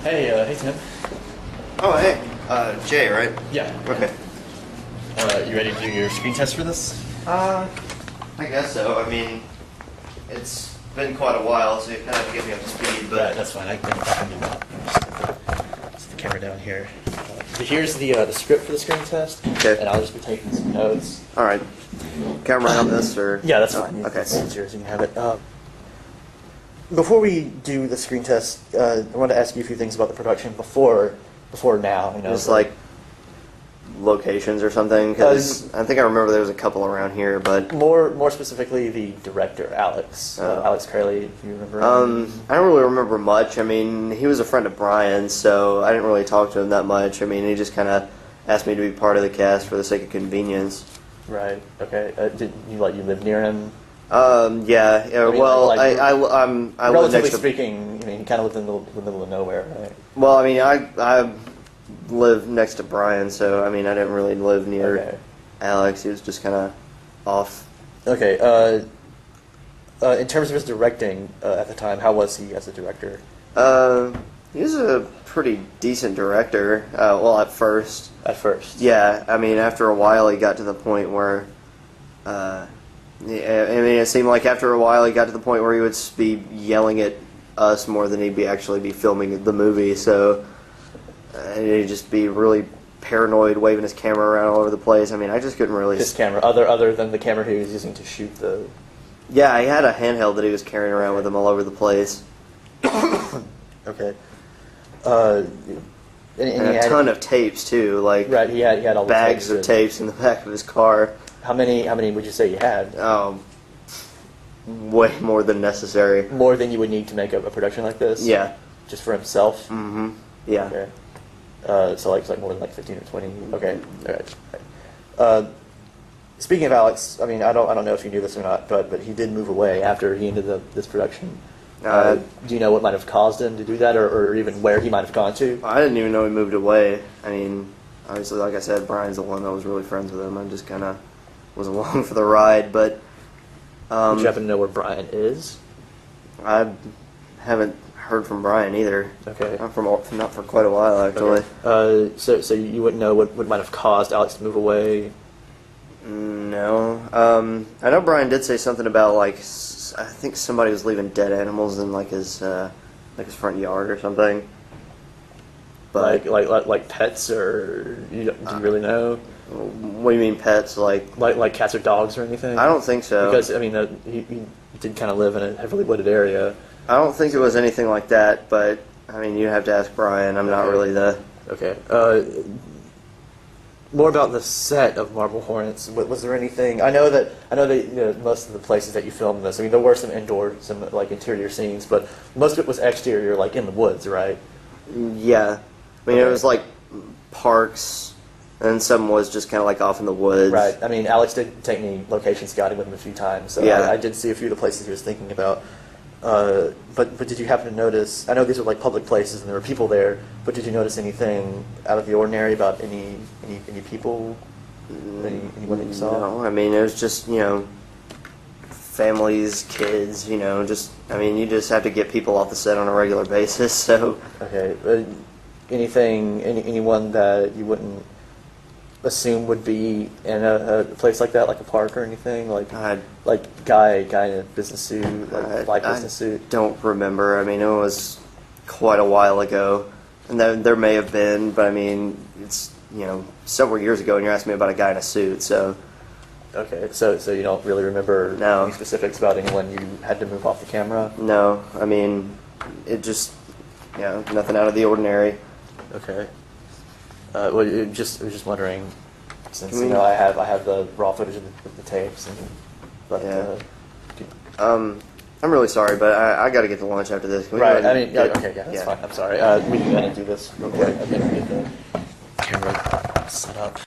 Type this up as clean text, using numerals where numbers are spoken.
Hey Tim. Oh, hey. Jay, right? Yeah. Okay. You ready to do your screen test for this? I guess so. I mean, it's been quite a while, so you kind of have to get me up to speed, but... Right, that's fine. I can do that. Just the camera down here. Here's the script for the screen test. Okay. And I'll just be taking some notes. All right. Can I write on this, or...? Yeah, that's fine. Okay. It's yours. You can have it. Before we do the screen test, I wanted to ask you a few things about the production before now. You know, Just like locations or something, because I think I remember there was a couple around here, but... More specifically, the director, Alex. Alex Curley, if you remember. I don't really remember much. I mean, he was a friend of Brian's, so I didn't really talk to him that much. I mean, he just kind of asked me to be part of the cast for the sake of convenience. Right. Okay. Did you live near him? Yeah. I mean, well, like, I live relatively next to... speaking, I mean, he kind of lived in the middle of nowhere, right? Well, I mean, I live next to Brian, so I mean, I didn't really live near Alex. He was just kind of off. Okay. In terms of his directing at the time, how was he as a director? He was a pretty decent director. Well, at first. At first. Yeah, I mean, after a while, he got to the point where. I mean, it seemed like after a while, he got to the point where he would be yelling at us more than he'd actually be filming the movie. So. And he'd just be really paranoid, waving his camera around all over the place. I mean, I just couldn't really... His camera, other than the camera he was using to shoot the... Yeah, he had a handheld that he was carrying around with him all over the place. Okay. And a ton of tapes, too. Like, right, he had all the bags of tapes in the back of his car. How many would you say you had? Way more than necessary. More than you would need to make a production like this? Yeah. Just for himself? Mm-hmm. Yeah. Okay. So like more than like 15 or 20. Okay. All right. Speaking of Alex, I mean, I don't know if you knew this or not, but he did move away after he ended this production. Do you know what might have caused him to do that, or even where he might have gone to? I didn't even know he moved away. I mean, obviously, like I said, Brian's the one that was really friends with him. I just kind of was along for the ride, but... Did you happen to know where Brian is? I haven't heard from Brian either. Okay. Not for quite a while, actually. Okay. So you wouldn't know what might have caused Alex to move away? No. I know Brian did say something about, like, I think somebody was leaving dead animals in like his front yard or something. But like pets, or do you really know? What do you mean pets? Like cats or dogs or anything? I don't think so. Because I mean, he did kind of live in a heavily wooded area. I don't think it was anything like that, but I mean, you have to ask Brian. I'm not really the... Okay. More about the set of Marble Hornets. Was there anything? I know that most of the places that you filmed this. I mean, there were some like interior scenes, but most of it was exterior, like in the woods, right? Yeah. I mean, it was like parks, and some was just kind of like off in the woods. Right. I mean, Alex did take me location scouting with him a few times, so yeah. I did see a few of the places he was thinking about. But did you happen to notice? I know these are like public places and there were people there, but did you notice anything out of the ordinary about any people, anyone that you saw? No, I mean it was just families, kids, just I mean you just have to get people off the set on a regular basis. So okay, anyone that you wouldn't assume would be in a place like that, like a park or anything, like guy in a business suit, like business suit. I don't remember. I mean, it was quite a while ago, and there may have been, but I mean, it's several years ago, and you're asking me about a guy in a suit, so. Okay, so you don't really remember any specifics about anyone you had to move off the camera? No, I mean, it just nothing out of the ordinary. Okay. Well, I was just wondering, since I have the raw footage of the tapes, I'm really sorry, but I got to get to lunch after this. Right. I mean, that's fine. I'm sorry. We can do this real quick. I think we get the camera set up.